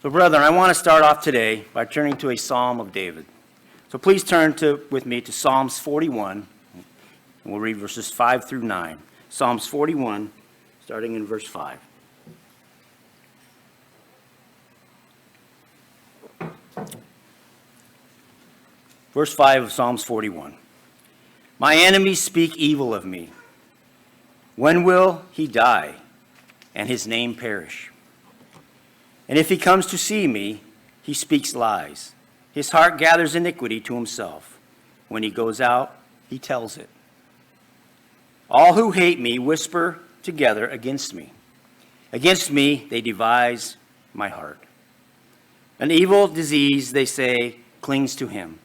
So, brethren, I want to start off today by turning to a Psalm of David. So please turn with me to Psalms 41, and we'll read verses 5 through 9. Psalms 41, starting in verse 5. Verse 5 of Psalms 41. My enemies speak evil of me. When will he die and his name perish? And if he comes to see me, he speaks lies. His heart gathers iniquity to himself. When he goes out, he tells it. All who hate me whisper together against me. Against me they devise my heart. An evil disease, they say, clings to him.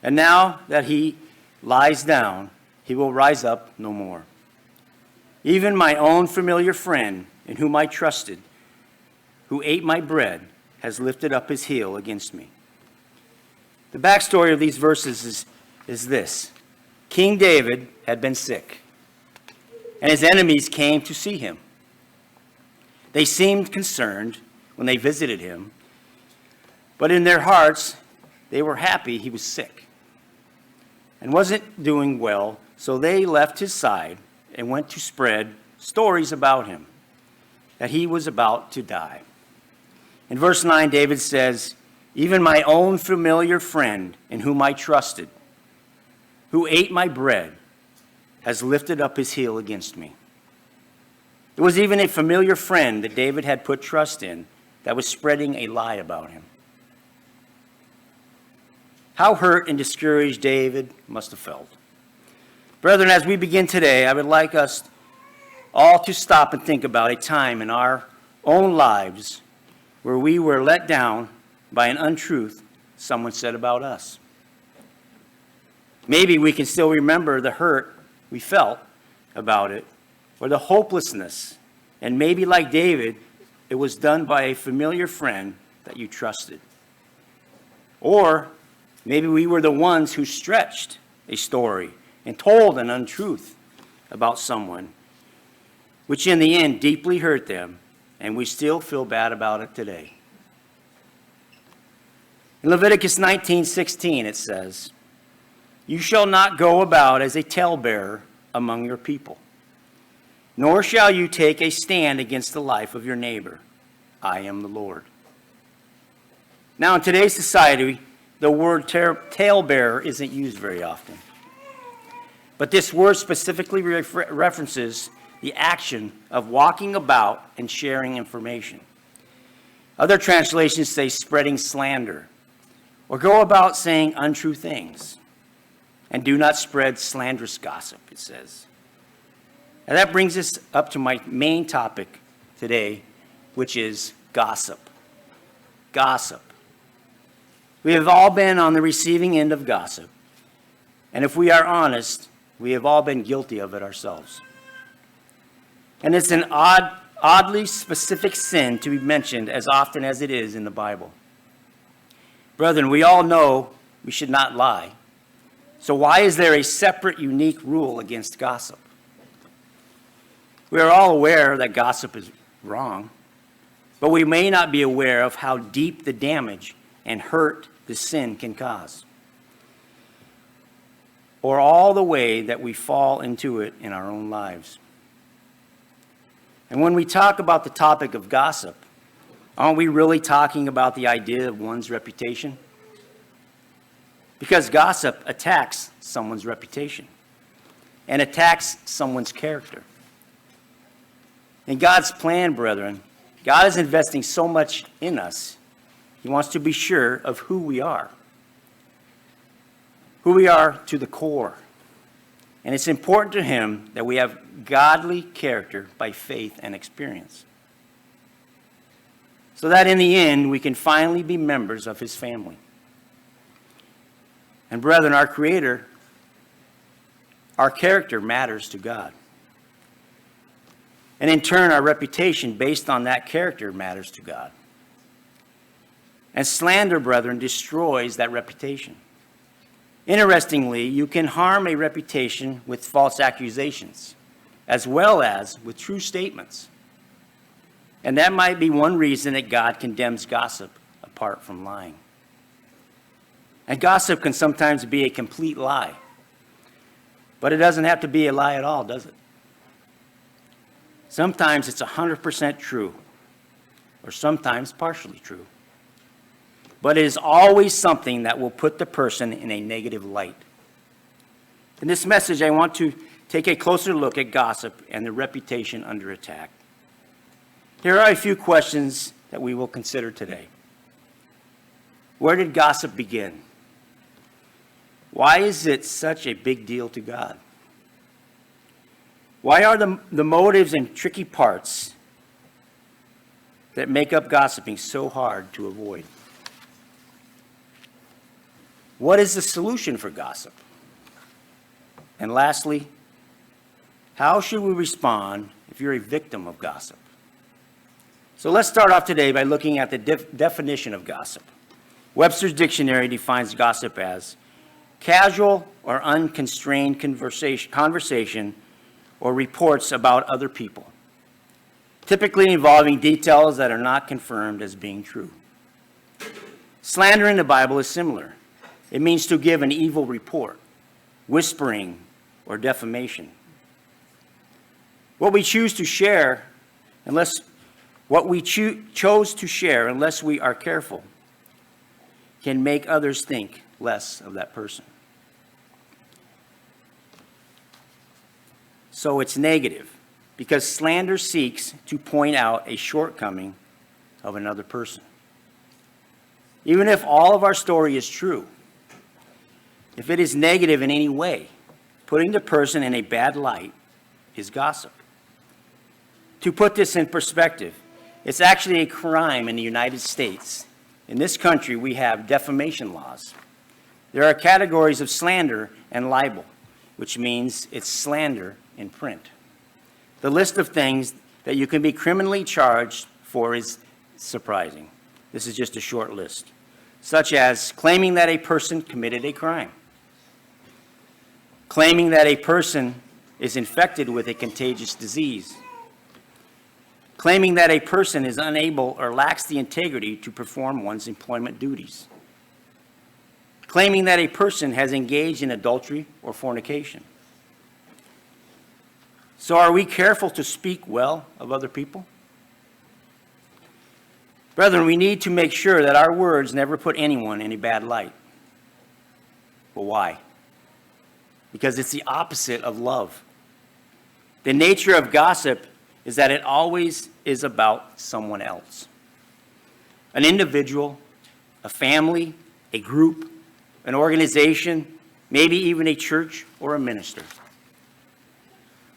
And now that he lies down, he will rise up no more. Even my own familiar friend, in whom I trusted, who ate my bread, has lifted up his heel against me. The backstory of these verses is this. King David had been sick, and his enemies came to see him. They seemed concerned when they visited him, but in their hearts, they were happy he was sick and wasn't doing well, so they left his side and went to spread stories about him, that he was about to die. In verse 9, David says, even my own familiar friend in whom I trusted, who ate my bread, has lifted up his heel against me. It was even a familiar friend that David had put trust in that was spreading a lie about him. How hurt and discouraged David must have felt. Brethren, as we begin today, I would like us all to stop and think about a time in our own lives where we were let down by an untruth someone said about us. Maybe we can still remember the hurt we felt about it, or the hopelessness, and maybe like David, it was done by a familiar friend that you trusted. Or maybe we were the ones who stretched a story and told an untruth about someone, which in the end deeply hurt them, and we still feel bad about it today. In Leviticus 19:16, it says, you shall not go about as a talebearer among your people, nor shall you take a stand against the life of your neighbor. I am the Lord. Now, in today's society, the word talebearer isn't used very often. But this word specifically references the action of walking about and sharing information. Other translations say spreading slander, or go about saying untrue things. And do not spread slanderous gossip, it says. And that brings us up to my main topic today, which is gossip. Gossip. We have all been on the receiving end of gossip. And if we are honest, we have all been guilty of it ourselves. And it's an oddly specific sin to be mentioned as often as it is in the Bible. Brethren, we all know we should not lie. So why is there a separate, unique rule against gossip? We are all aware that gossip is wrong, but we may not be aware of how deep the damage and hurt the sin can cause, or all the way that we fall into it in our own lives. And when we talk about the topic of gossip, aren't we really talking about the idea of one's reputation? Because gossip attacks someone's reputation and attacks someone's character. In God's plan, brethren, God is investing so much in us. He wants to be sure of who we are to the core. And it's important to him that we have godly character by faith and experience, so that in the end we can finally be members of his family. And brethren, our Creator, our character matters to God. And in turn, our reputation based on that character matters to God. And slander, brethren, destroys that reputation. Interestingly, you can harm a reputation with false accusations, as well as with true statements. And that might be one reason that God condemns gossip apart from lying. And gossip can sometimes be a complete lie. But it doesn't have to be a lie at all, does it? Sometimes it's 100% true, or sometimes partially true. But it is always something that will put the person in a negative light. In this message, I want to take a closer look at gossip and the reputation under attack. Here are a few questions that we will consider today. Where did gossip begin? Why is it such a big deal to God? Why are the motives and tricky parts that make up gossiping so hard to avoid? What is the solution for gossip? And lastly, how should we respond if you're a victim of gossip? So let's start off today by looking at the definition of gossip. Webster's Dictionary defines gossip as casual or unconstrained conversation or reports about other people, typically involving details that are not confirmed as being true. Slander in the Bible is similar. It means to give an evil report, whispering, or defamation. What we choose to share, unless we are careful, can make others think less of that person. So it's negative, because slander seeks to point out a shortcoming of another person. Even if all of our story is true, if it is negative in any way, putting the person in a bad light is gossip. To put this in perspective, it's actually a crime in the United States. In this country, we have defamation laws. There are categories of slander and libel, which means it's slander in print. The list of things that you can be criminally charged for is surprising. This is just a short list, such as claiming that a person committed a crime, claiming that a person is infected with a contagious disease, claiming that a person is unable or lacks the integrity to perform one's employment duties, claiming that a person has engaged in adultery or fornication. So are we careful to speak well of other people? Brethren, we need to make sure that our words never put anyone in a bad light. But why? Because it's the opposite of love. The nature of gossip is that it always is about someone else. An individual, a family, a group, an organization, maybe even a church or a minister.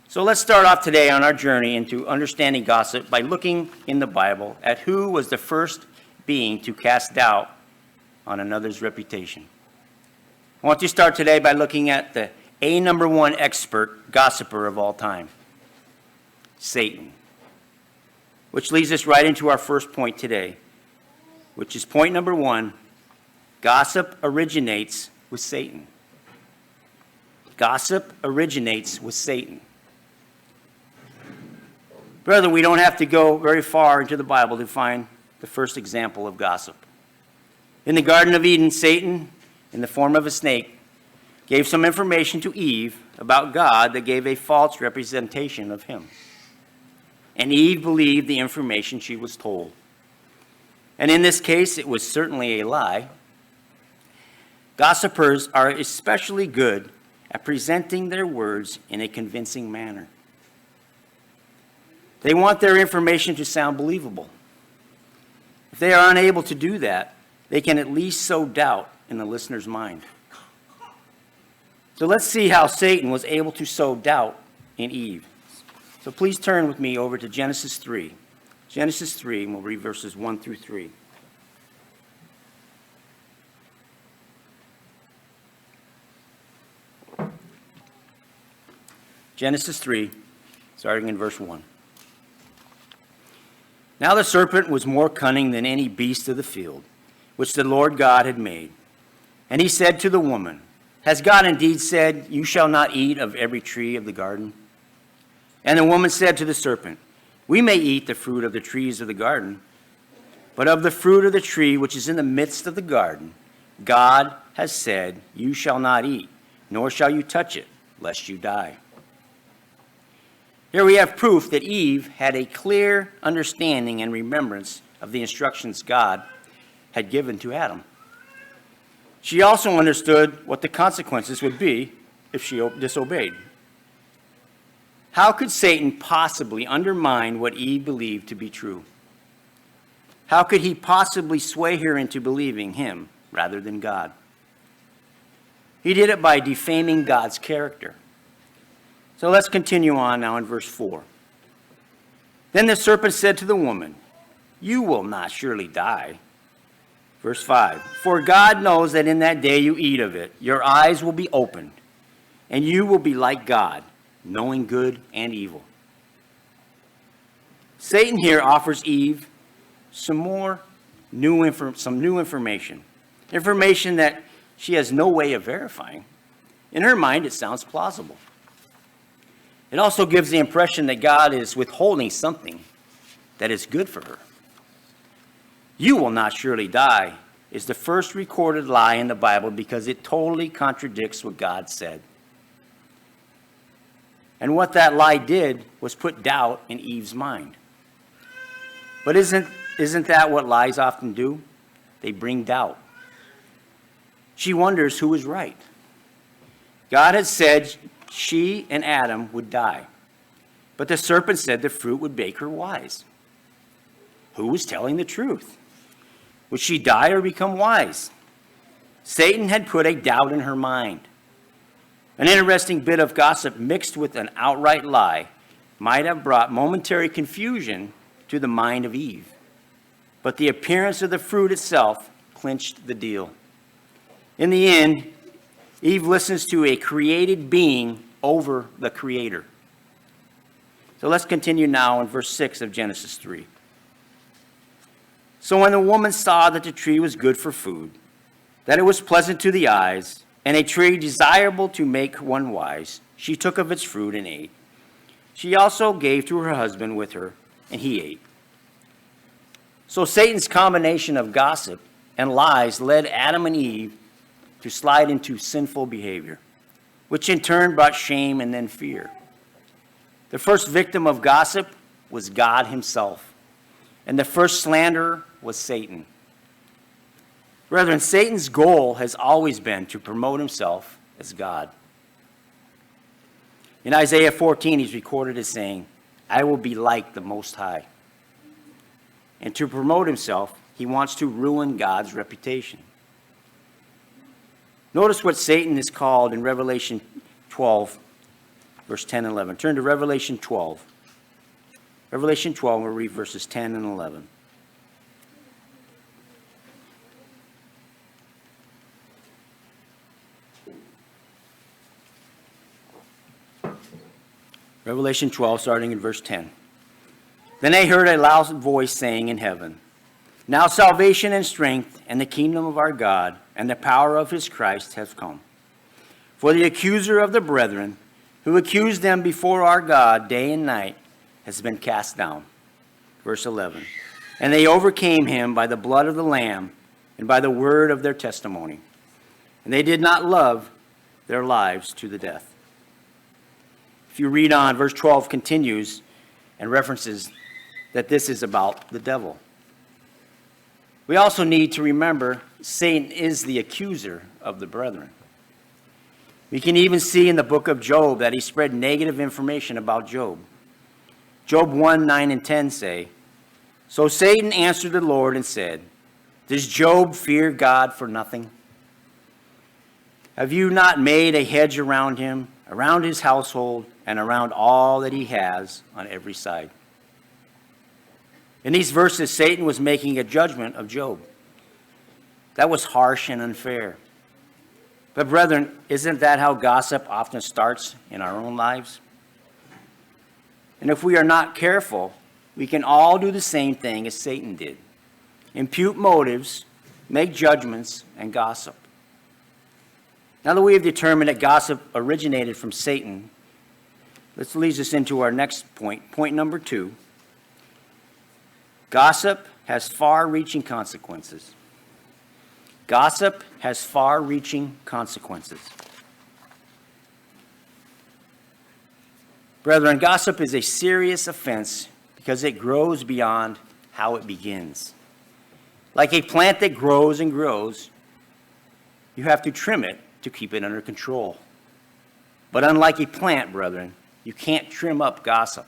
So let's start off today on our journey into understanding gossip by looking in the Bible at who was the first being to cast doubt on another's reputation. I want to start today by looking at the number one expert gossiper of all time, Satan. Which leads us right into our first point today, which is point number one: gossip originates with Satan. Gossip originates with Satan. Brethren, we don't have to go very far into the Bible to find the first example of gossip. In the Garden of Eden, Satan, in the form of a snake, gave some information to Eve about God that gave a false representation of him. And Eve believed the information she was told. And in this case, it was certainly a lie. Gossipers are especially good at presenting their words in a convincing manner. They want their information to sound believable. If they are unable to do that, they can at least sow doubt in the listener's mind. So let's see how Satan was able to sow doubt in Eve. So please turn with me over to Genesis 3. Genesis 3, and we'll read verses 1 through 3. Genesis 3, starting in verse 1. Now the serpent was more cunning than any beast of the field, which the Lord God had made. And he said to the woman, Has God indeed said, You shall not eat of every tree of the garden? And the woman said to the serpent, We may eat the fruit of the trees of the garden, but of the fruit of the tree which is in the midst of the garden, God has said, you shall not eat, nor shall you touch it, lest you die. Here we have proof that Eve had a clear understanding and remembrance of the instructions God had given to Adam. She also understood what the consequences would be if she disobeyed. How could Satan possibly undermine what Eve believed to be true? How could he possibly sway her into believing him rather than God? He did it by defaming God's character. So let's continue on now in verse 4. Then the serpent said to the woman, you will not surely die. Verse 5, for God knows that in that day you eat of it, your eyes will be opened, and you will be like God, knowing good and evil. Satan here offers Eve some new information that she has no way of verifying. In her mind, it sounds plausible. It also gives the impression that God is withholding something that is good for her. You will not surely die is the first recorded lie in the Bible because it totally contradicts what God said. And what that lie did was put doubt in Eve's mind. But isn't that what lies often do? They bring doubt. She wonders who is right. God had said she and Adam would die. But the serpent said the fruit would make her wise. Who was telling the truth? Would she die or become wise? Satan had put a doubt in her mind. An interesting bit of gossip mixed with an outright lie might have brought momentary confusion to the mind of Eve. But the appearance of the fruit itself clinched the deal. In the end, Eve listens to a created being over the Creator. So let's continue now in verse 6 of Genesis 3. So when the woman saw that the tree was good for food, that it was pleasant to the eyes, and a tree desirable to make one wise, she took of its fruit and ate. She also gave to her husband with her, and he ate. So Satan's combination of gossip and lies led Adam and Eve to slide into sinful behavior, which in turn brought shame and then fear. The first victim of gossip was God himself, and the first slanderer was Satan. Brethren, Satan's goal has always been to promote himself as God. In Isaiah 14, he's recorded as saying, I will be like the Most High. And to promote himself, he wants to ruin God's reputation. Notice what Satan is called in Revelation 12, verse 10 and 11. Turn to Revelation 12. Revelation 12, we'll read verses 10 and 11. Revelation 12, starting in verse 10. Then I heard a loud voice saying in heaven, now salvation and strength and the kingdom of our God and the power of his Christ have come. For the accuser of the brethren, who accused them before our God day and night, has been cast down. Verse 11. And they overcame him by the blood of the Lamb and by the word of their testimony. And they did not love their lives to the death. If you read on, verse 12 continues and references that this is about the devil. We also need to remember Satan is the accuser of the brethren. We can even see in the book of Job that he spread negative information about Job. Job 1, 9 and 10 say, so Satan answered the Lord and said, does Job fear God for nothing? Have you not made a hedge around him, around his household, and around all that he has on every side? In these verses, Satan was making a judgment of Job. That was harsh and unfair. But brethren, isn't that how gossip often starts in our own lives? And if we are not careful, we can all do the same thing as Satan did. Impute motives, make judgments, and gossip. Now that we have determined that gossip originated from Satan, this leads us into our next point, point number 2, Gossip has far-reaching consequences. Gossip has far-reaching consequences. Brethren, gossip is a serious offense because it grows beyond how it begins. Like a plant that grows and grows, you have to trim it to keep it under control. But unlike a plant, brethren, you can't trim up gossip.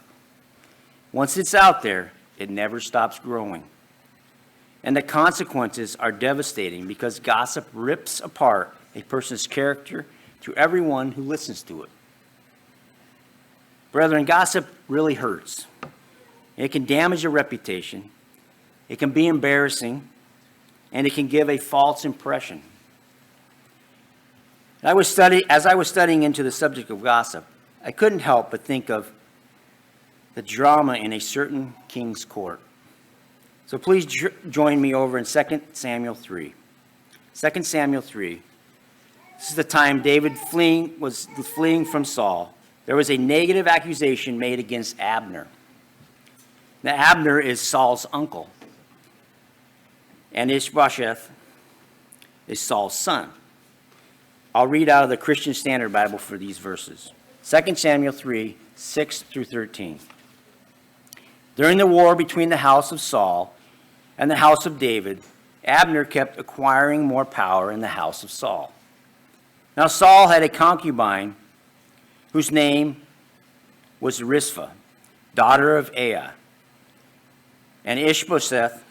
Once it's out there, it never stops growing. And the consequences are devastating because gossip rips apart a person's character to everyone who listens to it. Brethren, gossip really hurts. It can damage a reputation, it can be embarrassing, and it can give a false impression. As I was studying into the subject of gossip, I couldn't help but think of the drama in a certain king's court. So please join me over in 2 Samuel 3. 2 Samuel 3. This is the time David was fleeing from Saul. There was a negative accusation made against Abner. Now, Abner is Saul's uncle, and Ishbosheth is Saul's son. I'll read out of the Christian Standard Bible for these verses. 2 Samuel 3, 6 through 13. During the war between the house of Saul and the house of David, Abner kept acquiring more power in the house of Saul. Now Saul had a concubine whose name was Rizpah, daughter of Aiah. And Ishbosheth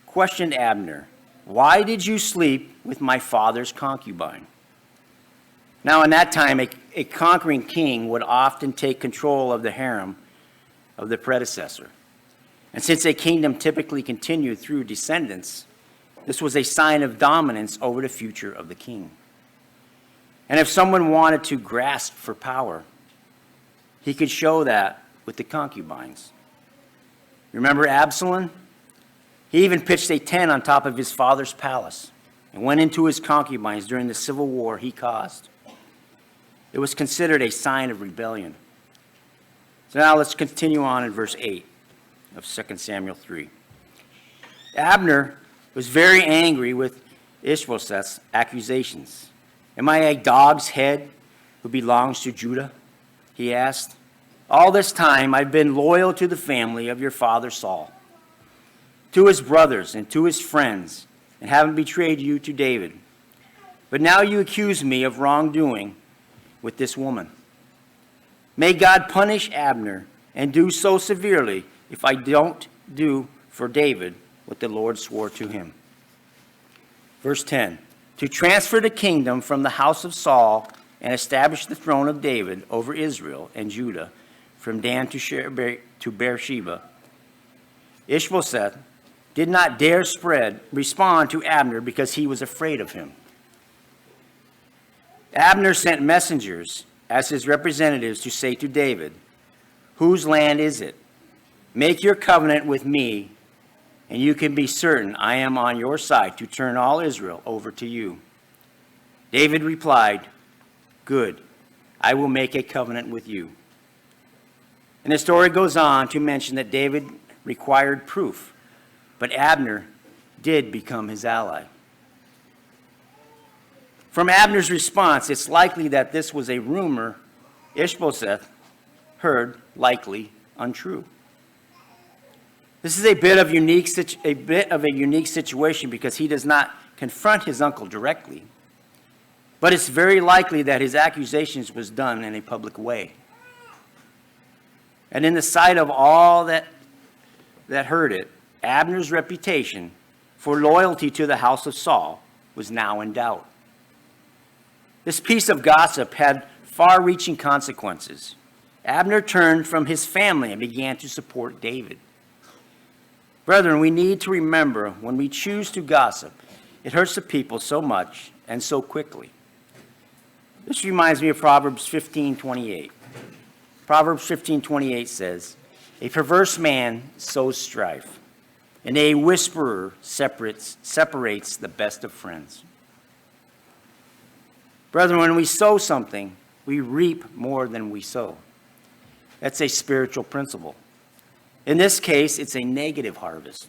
questioned Abner, "Why did you sleep with my father's concubine?" Now in that time, a conquering king would often take control of the harem of the predecessor. And since a kingdom typically continued through descendants, this was a sign of dominance over the future of the king. And if someone wanted to grasp for power, he could show that with the concubines. Remember Absalom? He even pitched a tent on top of his father's palace and went into his concubines during the civil war he caused. It was considered a sign of rebellion. So now let's continue on in verse 8 of 2 Samuel 3. Abner was very angry with Ishbosheth's accusations. "Am I a dog's head who belongs to Judah?" he asked. "All this time I've been loyal to the family of your father Saul, to his brothers and to his friends, and haven't betrayed you to David. But now you accuse me of wrongdoing with this woman. May God punish Abner and do so severely if I don't do for David what the Lord swore to him." Verse 10, "To transfer the kingdom from the house of Saul and establish the throne of David over Israel and Judah from Dan to Beersheba, Ishbosheth did not dare respond to Abner because he was afraid of him. Abner sent messengers as his representatives to say to David, 'Whose land is it? Make your covenant with me, and you can be certain I am on your side to turn all Israel over to you.' David replied, 'Good, I will make a covenant with you.'" And the story goes on to mention that David required proof, but Abner did become his ally. From Abner's response, it's likely that this was a rumor Ishbosheth heard, likely untrue. This is a bit of a unique situation because he does not confront his uncle directly, but it's very likely that his accusations was done in a public way. And in the sight of all that heard it, Abner's reputation for loyalty to the house of Saul was now in doubt. This piece of gossip had far-reaching consequences. Abner turned from his family and began to support David. Brethren, we need to remember when we choose to gossip, it hurts the people so much and so quickly. This reminds me of Proverbs 15:28. Proverbs 15:28 says, "A perverse man sows strife, and a whisperer separates the best of friends." Brethren, when we sow something, we reap more than we sow. That's a spiritual principle. In this case, it's a negative harvest.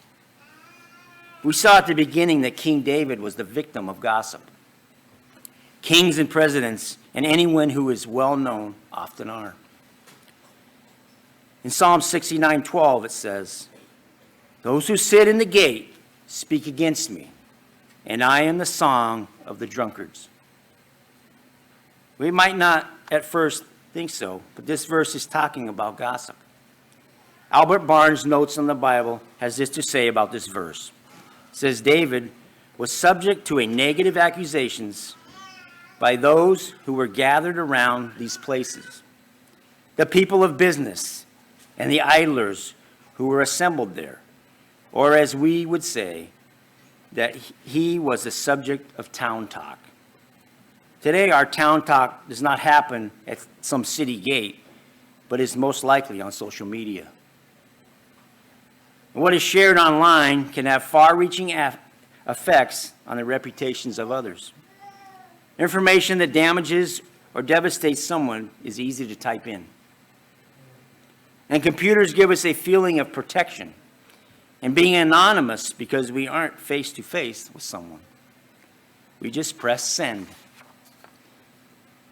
We saw at the beginning that King David was the victim of gossip. Kings and presidents and anyone who is well known often are. In Psalm 69:12 it says, "Those who sit in the gate speak against me, and I am the song of the drunkards." We might not at first think so, but this verse is talking about gossip. Albert Barnes' Notes on the Bible has this to say about this verse. It says, David was subject to a negative accusations by those who were gathered around these places, the people of business and the idlers who were assembled there, or as we would say, that he was the subject of town talk. Today, our town talk does not happen at some city gate, but is most likely on social media. And what is shared online can have far-reaching effects on the reputations of others. Information that damages or devastates someone is easy to type in. And computers give us a feeling of protection and being anonymous because we aren't face-to-face with someone. We just press send.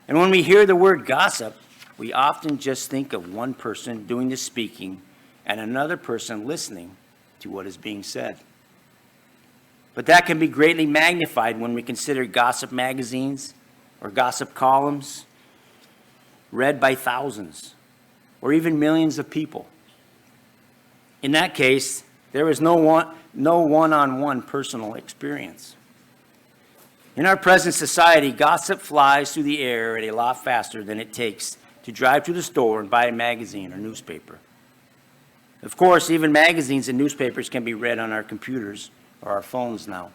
And when we hear the word gossip, we often just think of one person doing the speaking and another person listening to what is being said. But that can be greatly magnified when we consider gossip magazines or gossip columns read by thousands or even millions of people. In that case, there is no one-on-one personal experience. In our present society, gossip flies through the air at a lot faster than it takes to drive to the store and buy a magazine or newspaper. Of course, even magazines and newspapers can be read on our computers or our phones now.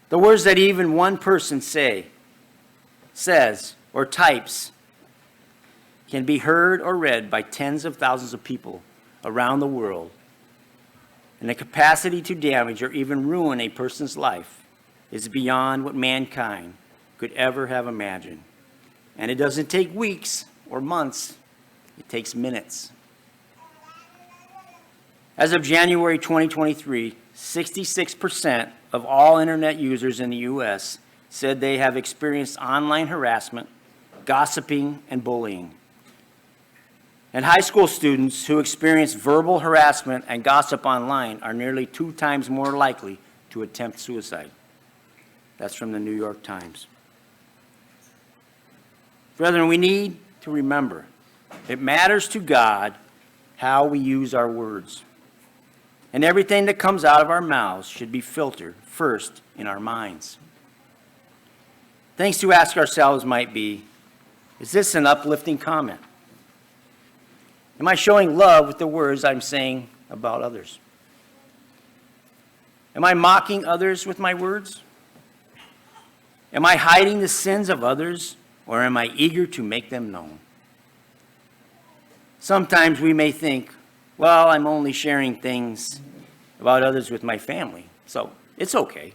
The words that even one person says, or types can be heard or read by tens of thousands of people around the world. And the capacity to damage or even ruin a person's life is beyond what mankind could ever have imagined. And it doesn't take weeks or months, it takes minutes. As of January 2023, 66% of all internet users in the U.S. said they have experienced online harassment, gossiping, and bullying. And high school students who experience verbal harassment and gossip online are nearly 2 times more likely to attempt suicide. That's from the New York Times. Brethren, we need to remember it matters to God how we use our words. And everything that comes out of our mouths should be filtered first in our minds. Things to ask ourselves might be, is this an uplifting comment? Am I showing love with the words I'm saying about others? Am I mocking others with my words? Am I hiding the sins of others, or am I eager to make them known? Sometimes we may think, well, I'm only sharing things about others with my family, so it's okay.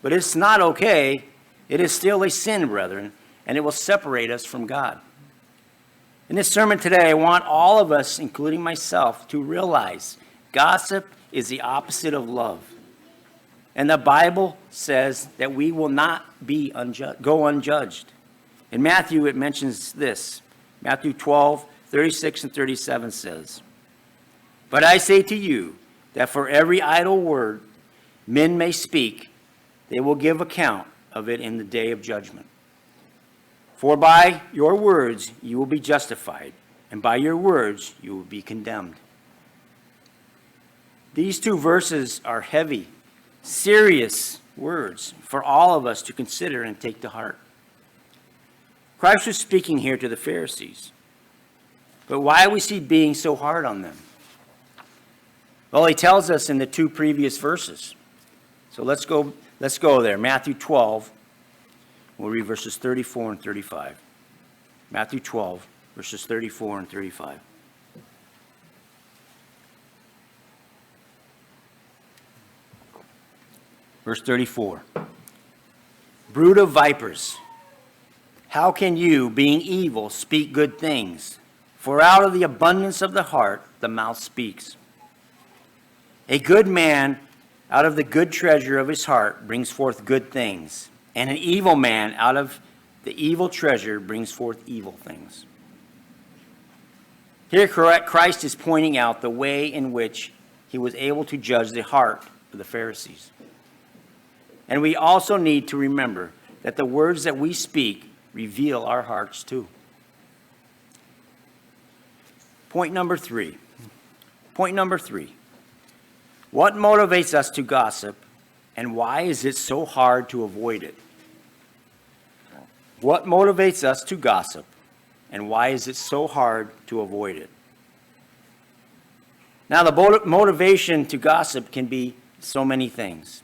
But it's not okay. It is still a sin, brethren, and it will separate us from God. In this sermon today, I want all of us, including myself, to realize gossip is the opposite of love. And the Bible says that we will not go unjudged. In Matthew, it mentions this. Matthew 12:36 and 37 says, "But I say to you that for every idle word men may speak, they will give account of it in the day of judgment. For by your words you will be justified, and by your words you will be condemned." These 2 verses are heavy, serious words for all of us to consider and take to heart. Christ was speaking here to the Pharisees. But why was he being so hard on them? Well, he tells us in the 2 previous verses. So let's go there. Matthew 12, we'll read verses 34 and 35. Matthew 12, verses 34 and 35. Verse 34. "Brood of vipers, how can you, being evil, speak good things? For out of the abundance of the heart, the mouth speaks. A good man out of the good treasure of his heart brings forth good things, and an evil man out of the evil treasure brings forth evil things. Here, Christ is pointing out the way in which he was able to judge the heart of the Pharisees. And we also need to remember that the words that we speak reveal our hearts too. Point number three. What motivates us to gossip, and why is it so hard to avoid it? What motivates us to gossip, and why is it so hard to avoid it? Now, the motivation to gossip can be so many things.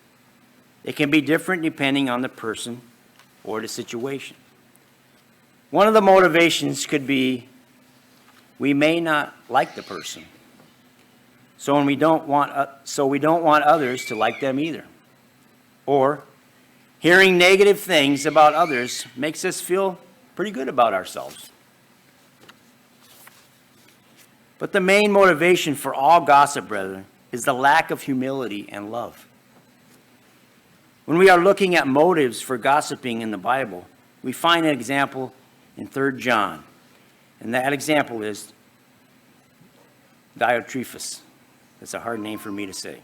It can be different depending on the person or the situation. One of the motivations could be we may not like the person, so we don't want others to like them either. Or hearing negative things about others makes us feel pretty good about ourselves. But the main motivation for all gossip, brethren, is the lack of humility and love. When we are looking at motives for gossiping in the Bible, we find an example in 3 John. And that example is Diotrephes. That's a hard name for me to say.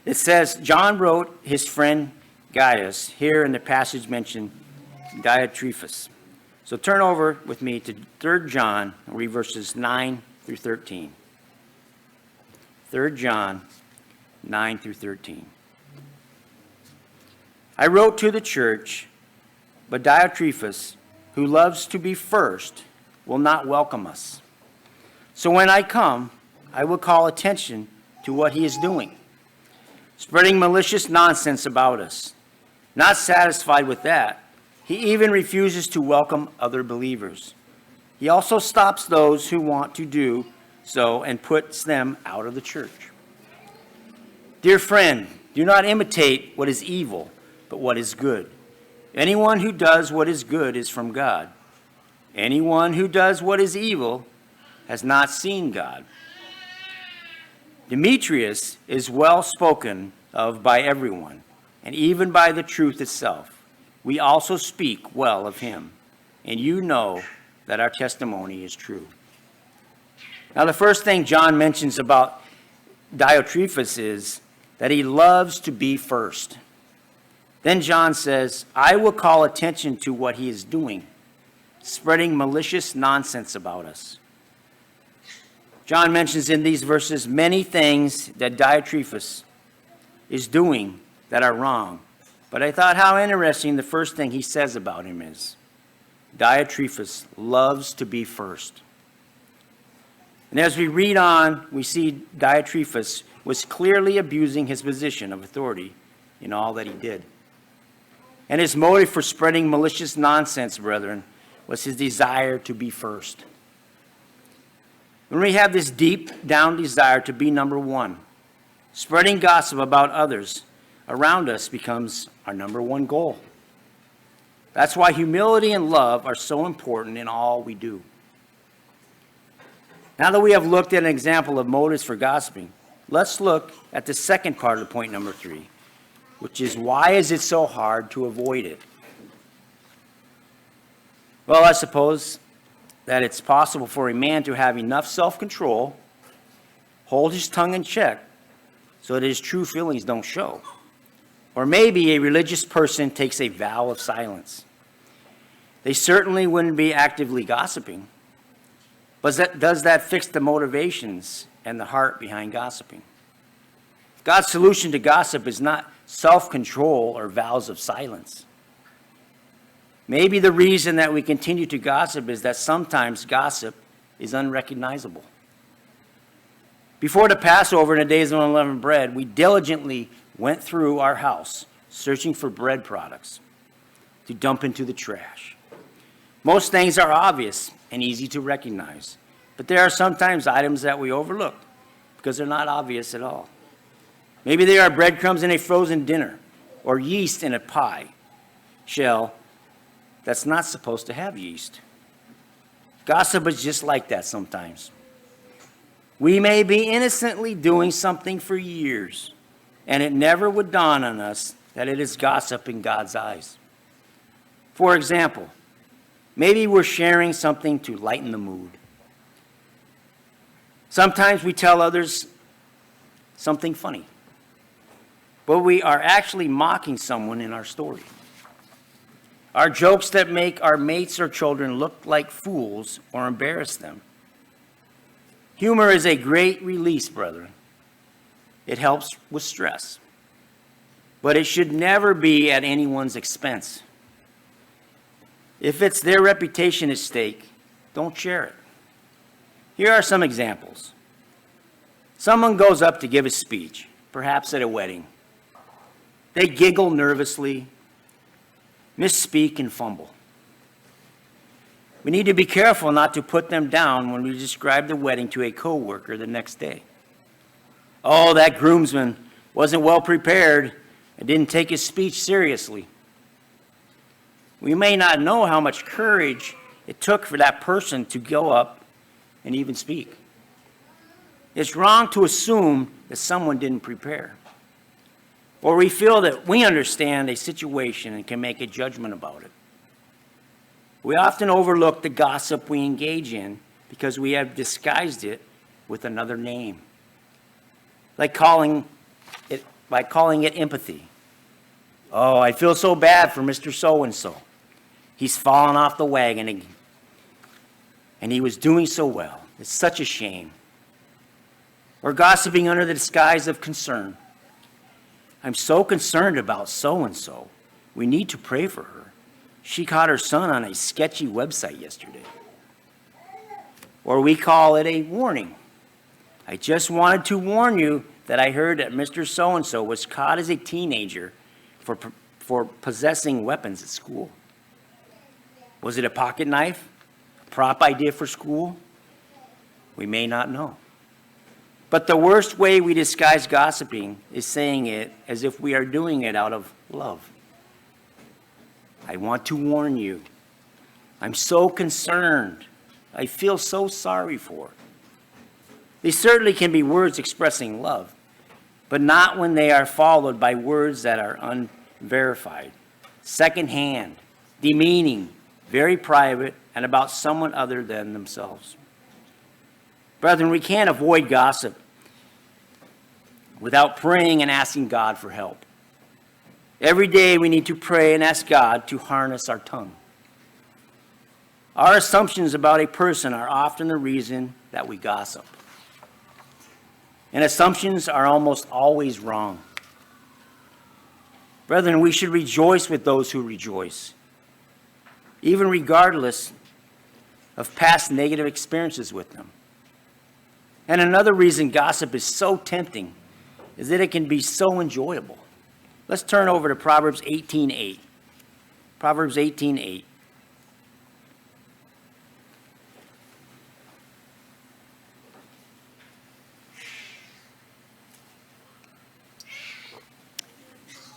It says, John wrote his friend Gaius. Here in the passage mentioned Diotrephes. So turn over with me to 3 John, I'll read verses 9 through 13. 3 John 9 through 13. I wrote to the church, but Diotrephes, who loves to be first, will not welcome us. So when I come, I will call attention to what he is doing, spreading malicious nonsense about us. Not satisfied with that, he even refuses to welcome other believers. He also stops those who want to do so and puts them out of the church. Dear friend, do not imitate what is evil, but what is good. Anyone who does what is good is from God. Anyone who does what is evil has not seen God. Demetrius is well spoken of by everyone, and even by the truth itself. We also speak well of him, and you know that our testimony is true. Now, the first thing John mentions about Diotrephes is that he loves to be first. Then John says, I will call attention to what he is doing, spreading malicious nonsense about us. John mentions in these verses many things that Diotrephes is doing that are wrong. But I thought how interesting the first thing he says about him is, Diotrephes loves to be first. And as we read on, we see Diotrephes was clearly abusing his position of authority in all that he did. And his motive for spreading malicious nonsense, brethren, was his desire to be first. When we have this deep down desire to be number one, spreading gossip about others around us becomes our number one goal. That's why humility and love are so important in all we do. Now that we have looked at an example of motives for gossiping, let's look at the second part of point number 3, which is why is it so hard to avoid it? Well, I suppose that it's possible for a man to have enough self-control, hold his tongue in check, so that his true feelings don't show. Or maybe a religious person takes a vow of silence. They certainly wouldn't be actively gossiping. But does that fix the motivations and the heart behind gossiping? God's solution to gossip is not self-control or vows of silence. Maybe the reason that we continue to gossip is that sometimes gossip is unrecognizable. Before the Passover and the days of unleavened bread, we diligently went through our house searching for bread products to dump into the trash. Most things are obvious and easy to recognize, but there are sometimes items that we overlook because they're not obvious at all. Maybe there are breadcrumbs in a frozen dinner or yeast in a pie shell that's not supposed to have yeast. Gossip is just like that sometimes. We may be innocently doing something for years, and it never would dawn on us that it is gossip in God's eyes. For example, maybe we're sharing something to lighten the mood. Sometimes we tell others something funny, but we are actually mocking someone in our story. Our jokes that make our mates or children look like fools or embarrass them. Humor is a great release, brethren. It helps with stress, but it should never be at anyone's expense. If it's their reputation at stake, don't share it. Here are some examples. Someone goes up to give a speech, perhaps at a wedding. They giggle nervously, misspeak, and fumble. We need to be careful not to put them down when we describe the wedding to a coworker the next day. Oh, that groomsman wasn't well prepared and didn't take his speech seriously. We may not know how much courage it took for that person to go up and even speak. It's wrong to assume that someone didn't prepare, or we feel that we understand a situation and can make a judgment about it. We often overlook the gossip we engage in because we have disguised it with another name, by calling it empathy. Oh, I feel so bad for Mr. So-and-so. He's fallen off the wagon again, and he was doing so well. It's such a shame. Or gossiping under the disguise of concern. I'm so concerned about so-and-so. We need to pray for her. She caught her son on a sketchy website yesterday. Or we call it a warning. I just wanted to warn you that I heard that Mr. So-and-so was caught as a teenager for possessing weapons at school. Was it a pocket knife? A prop idea for school? We may not know. But the worst way we disguise gossiping is saying it as if we are doing it out of love. I want to warn you. I'm so concerned. I feel so sorry for. These certainly can be words expressing love, but not when they are followed by words that are unverified, secondhand, demeaning, very private, and about someone other than themselves. Brethren, we can't avoid gossip without praying and asking God for help. Every day we need to pray and ask God to harness our tongue. Our assumptions about a person are often the reason that we gossip. And assumptions are almost always wrong. Brethren, we should rejoice with those who rejoice, even regardless of past negative experiences with them. And another reason gossip is so tempting is that it can be so enjoyable. Let's turn over to Proverbs 18:8. Proverbs 18:8.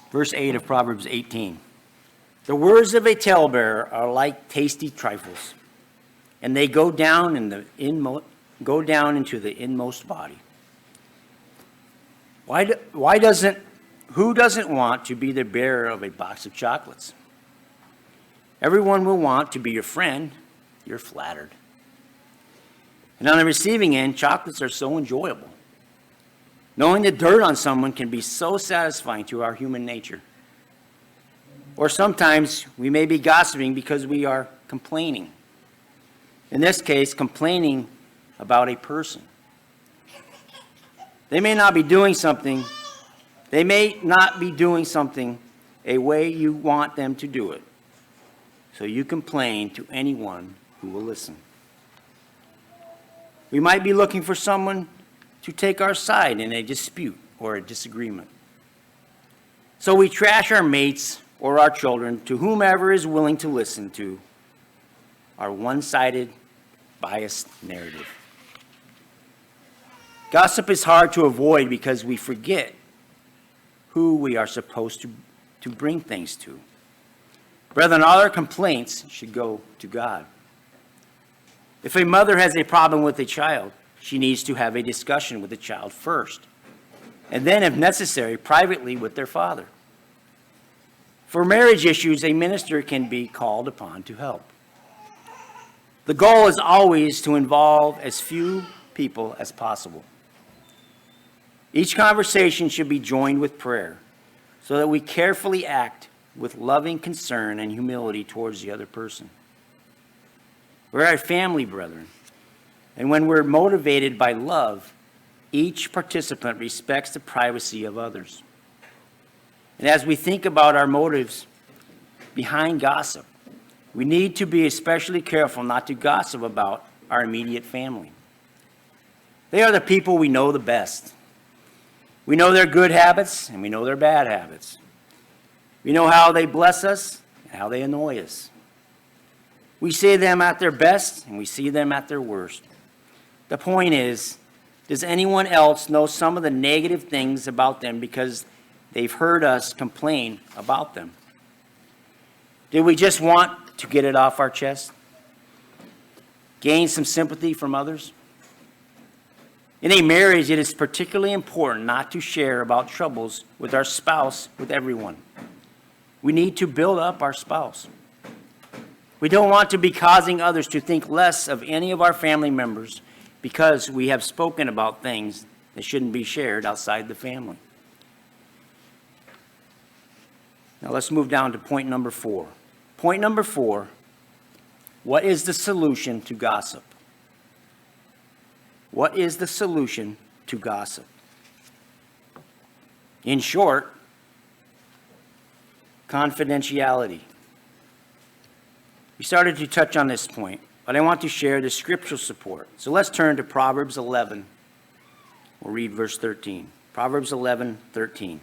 Verse 8 of Proverbs 18. The words of a talebearer are like tasty trifles, and they go down into the inmost body. Who doesn't want to be the bearer of a box of chocolates? Everyone will want to be your friend. You're flattered. And on the receiving end, chocolates are so enjoyable. Knowing the dirt on someone can be so satisfying to our human nature. Or sometimes we may be gossiping because we are complaining. In this case, complaining about a person. They may not be doing something a way you want them to do it. So you complain to anyone who will listen. We might be looking for someone to take our side in a dispute or a disagreement. So we trash our mates or our children to whomever is willing to listen to our one-sided, biased narrative. Gossip is hard to avoid because we forget who we are supposed to bring things to. Brethren, all our complaints should go to God. If a mother has a problem with a child, she needs to have a discussion with the child first, and then, if necessary, privately with their father. For marriage issues, a minister can be called upon to help. The goal is always to involve as few people as possible. Each conversation should be joined with prayer so that we carefully act with loving concern and humility towards the other person. We're our family, brethren, and when we're motivated by love, each participant respects the privacy of others. And as we think about our motives behind gossip, we need to be especially careful not to gossip about our immediate family. They are the people we know the best. We know their good habits and we know their bad habits. We know how they bless us and how they annoy us. We see them at their best and we see them at their worst. The point is, does anyone else know some of the negative things about them because they've heard us complain about them? Did we just want to get it off our chest? Gain some sympathy from others? In a marriage, it is particularly important not to share about troubles with our spouse with everyone. We need to build up our spouse. We don't want to be causing others to think less of any of our family members because we have spoken about things that shouldn't be shared outside the family. Now let's move down to point number 4. Point number 4, what is the solution to gossip? What is the solution to gossip? In short, confidentiality. We started to touch on this point, but I want to share the scriptural support. So let's turn to Proverbs 11. We'll read verse 13. Proverbs 11:13.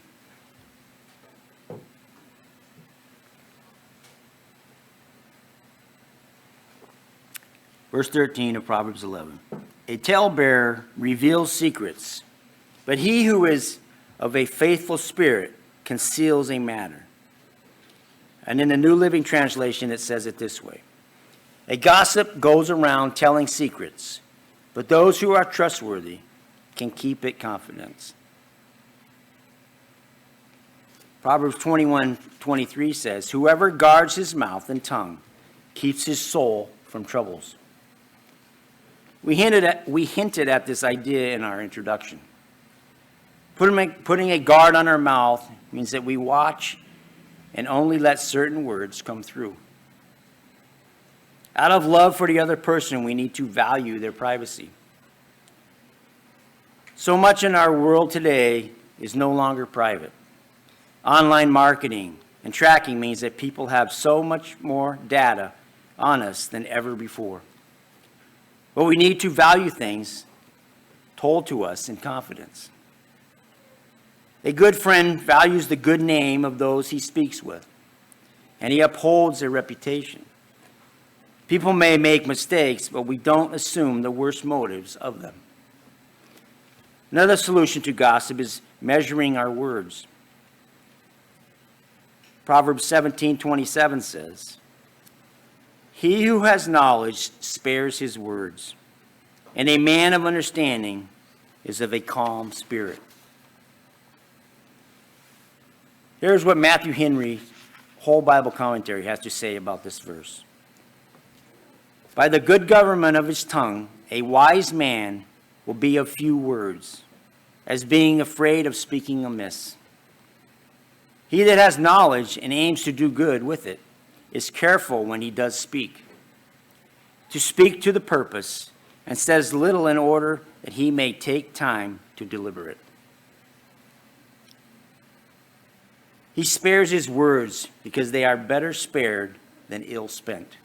Verse 13 of Proverbs 11. A talebearer reveals secrets, but he who is of a faithful spirit conceals a matter. And in the New Living Translation, it says it this way. A gossip goes around telling secrets, but those who are trustworthy can keep it confidence. Proverbs 21:23 says, whoever guards his mouth and tongue keeps his soul from troubles. We hinted at this idea in our introduction. Putting a guard on our mouth means that we watch and only let certain words come through. Out of love for the other person, we need to value their privacy. So much in our world today is no longer private. Online marketing and tracking means that people have so much more data on us than ever before. But we need to value things told to us in confidence. A good friend values the good name of those he speaks with, and he upholds their reputation. People may make mistakes, but we don't assume the worst motives of them. Another solution to gossip is measuring our words. Proverbs 17:27 says, he who has knowledge spares his words, and a man of understanding is of a calm spirit. Here's what Matthew Henry, whole Bible commentary, has to say about this verse. By the good government of his tongue, a wise man will be of few words, as being afraid of speaking amiss. He that has knowledge and aims to do good with it is careful when he does speak, to speak to the purpose, and says little in order that he may take time to deliver it. He spares his words because they are better spared than ill spent.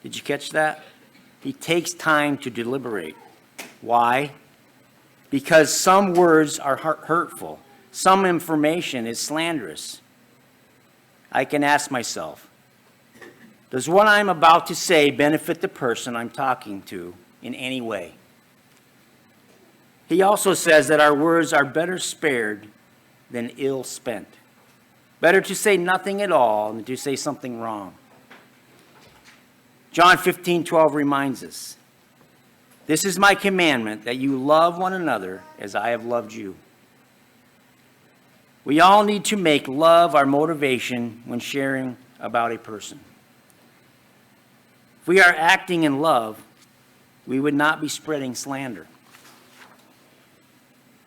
Did you catch that? He takes time to deliberate. Why? Because some words are hurtful. Some information is slanderous. I can ask myself, does what I'm about to say benefit the person I'm talking to in any way? He also says that our words are better spared than ill spent. Better to say nothing at all than to say something wrong. John 15:12 reminds us, This is my commandment, that you love one another as I have loved you. We all need to make love our motivation when sharing about a person. If we are acting in love, we would not be spreading slander.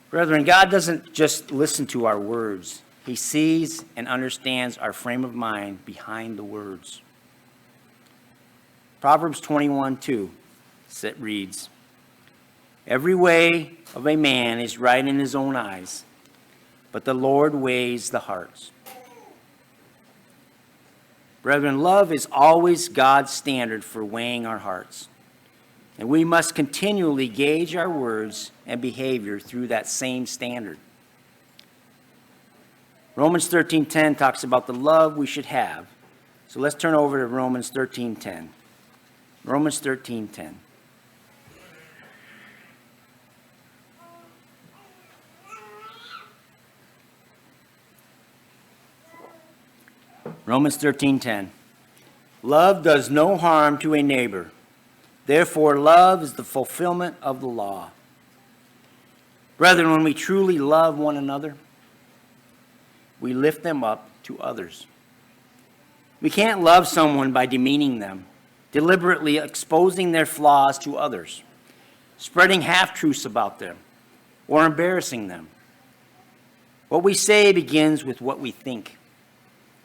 Brethren, God doesn't just listen to our words. He sees and understands our frame of mind behind the words. Proverbs 21:2 reads, "Every way of a man is right in his own eyes, but the Lord weighs the hearts." Brethren, love is always God's standard for weighing our hearts. And we must continually gauge our words and behavior through that same standard. Romans 13:10 talks about the love we should have. So let's turn over to Romans 13:10. Romans 13:10. Romans 13:10. Love does no harm to a neighbor. Therefore, love is the fulfillment of the law. Brethren, when we truly love one another, we lift them up to others. We can't love someone by demeaning them, deliberately exposing their flaws to others, spreading half-truths about them, or embarrassing them. What we say begins with what we think,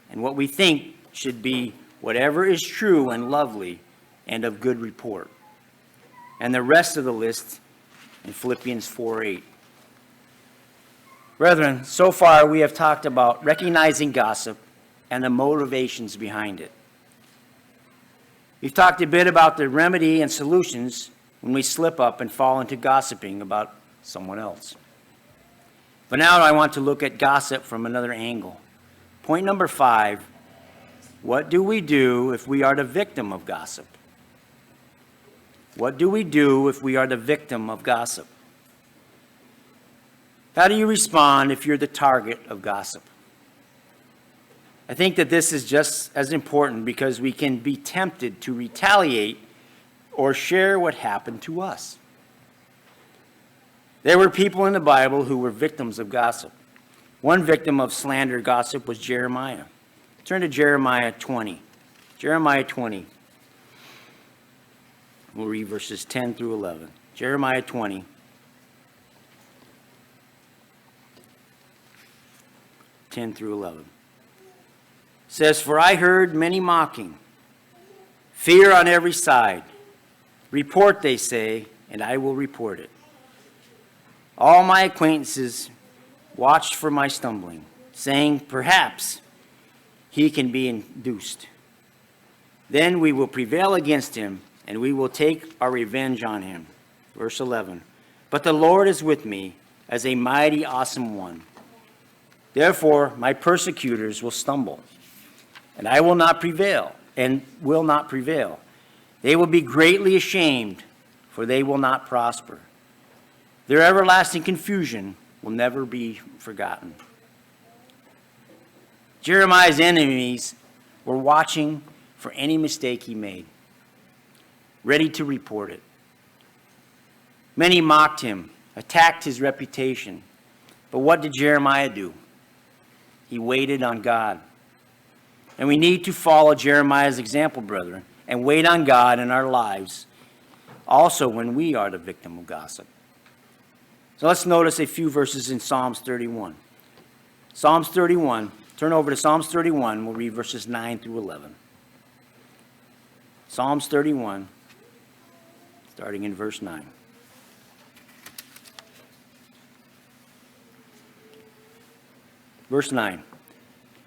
and what we think should be whatever is true and lovely and of good report. And the rest of the list in Philippians 4:8. Brethren, so far we have talked about recognizing gossip and the motivations behind it. We've talked a bit about the remedy and solutions when we slip up and fall into gossiping about someone else. But now I want to look at gossip from another angle. Point number 5, what do we do if we are the victim of gossip? What do we do if we are the victim of gossip? How do you respond if you're the target of gossip? I think that this is just as important because we can be tempted to retaliate or share what happened to us. There were people in the Bible who were victims of gossip. One victim of slander gossip was Jeremiah. Turn to Jeremiah 20. Jeremiah 20. We'll read verses 10 through 11. Jeremiah 20. 10 through 11. It says, "For I heard many mocking, fear on every side. Report, they say, and I will report it. All my acquaintances watched for my stumbling, saying, perhaps he can be induced. Then we will prevail against him, and we will take our revenge on him." Verse 11. "But the Lord is with me as a mighty, awesome one. Therefore, my persecutors will stumble, and I will not prevail, and will not prevail. They will be greatly ashamed, for they will not prosper. Their everlasting confusion will never be forgotten." Jeremiah's enemies were watching for any mistake he made, ready to report it. Many mocked him, attacked his reputation. But what did Jeremiah do? He waited on God. And we need to follow Jeremiah's example, brethren, and wait on God in our lives, also when we are the victim of gossip. So let's notice a few verses in Psalms 31. Psalms 31, turn over to Psalms 31, we'll read verses 9 through 11. Psalms 31, starting in verse 9. Verse 9.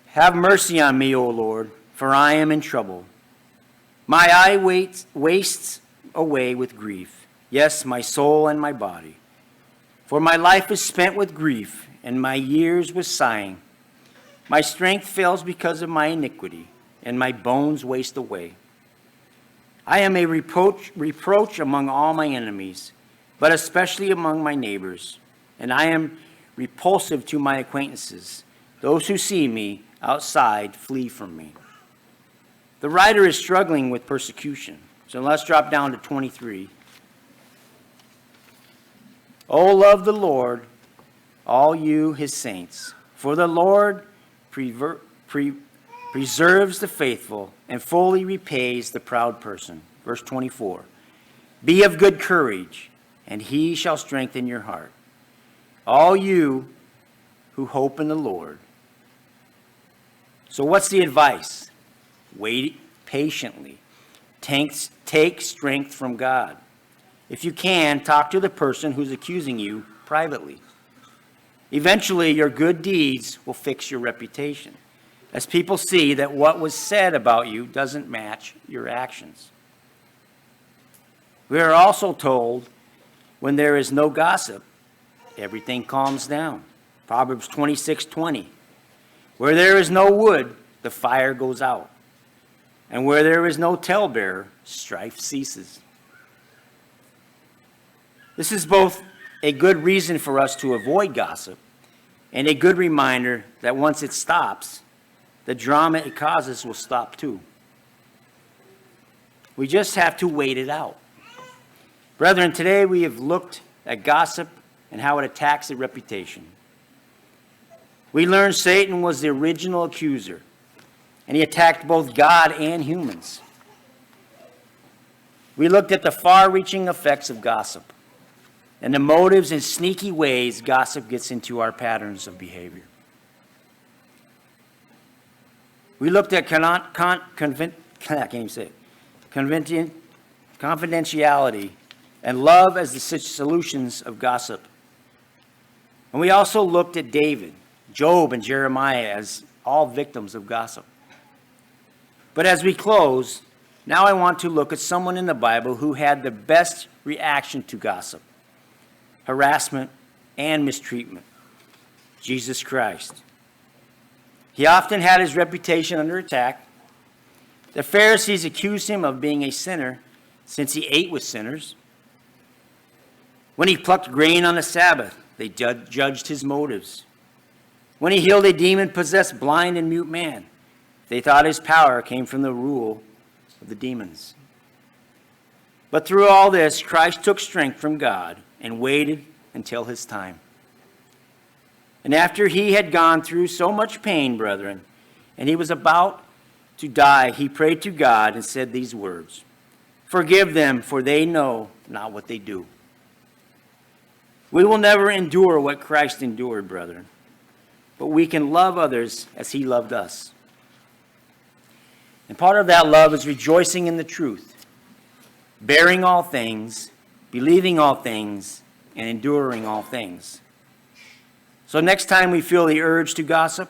"Have mercy on me, O Lord, for I am in trouble. My eye wastes away with grief, yes, my soul and my body. For my life is spent with grief, and my years with sighing. My strength fails because of my iniquity, and my bones waste away. I am a reproach among all my enemies, but especially among my neighbors, and I am repulsive to my acquaintances. Those who see me outside flee from me." The writer is struggling with persecution. So let's drop down to 23. Oh, love the Lord, all you his saints. For the Lord preserves the faithful and fully repays the proud person. Verse 24. Be of good courage, and he shall strengthen your heart. All you who hope in the Lord. So what's the advice? Wait patiently. Take strength from God. If you can, talk to the person who's accusing you privately. Eventually, your good deeds will fix your reputation, as people see that what was said about you doesn't match your actions. We are also told when there is no gossip, everything calms down. Proverbs 26:20. Where there is no wood, the fire goes out. And where there is no talebearer, strife ceases. This is both a good reason for us to avoid gossip and a good reminder that once it stops, the drama it causes will stop too. We just have to wait it out. Brethren, today we have looked at gossip and how it attacks the reputation. We learned Satan was the original accuser, and he attacked both God and humans. We looked at the far-reaching effects of gossip and the motives and sneaky ways gossip gets into our patterns of behavior. We looked at confidentiality and love as the solutions of gossip. And we also looked at David, Job, and Jeremiah as all victims of gossip. But as we close, now I want to look at someone in the Bible who had the best reaction to gossip, harassment, and mistreatment: Jesus Christ. He often had his reputation under attack. The Pharisees accused him of being a sinner since he ate with sinners. When he plucked grain on the Sabbath, they judged his motives. When he healed a demon-possessed blind and mute man, they thought his power came from the rule of the demons. But through all this, Christ took strength from God and waited until his time. And after he had gone through so much pain, brethren, and he was about to die, he prayed to God and said these words: "Forgive them, for they know not what they do." We will never endure what Christ endured, brethren, but we can love others as he loved us. And part of that love is rejoicing in the truth, bearing all things, believing all things, and enduring all things. So next time we feel the urge to gossip,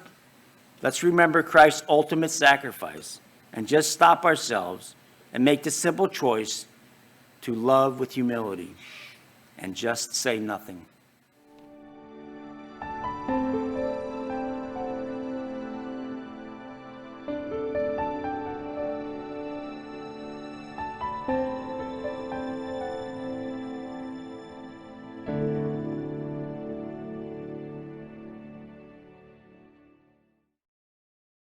let's remember Christ's ultimate sacrifice and just stop ourselves and make the simple choice to love with humility and just say nothing.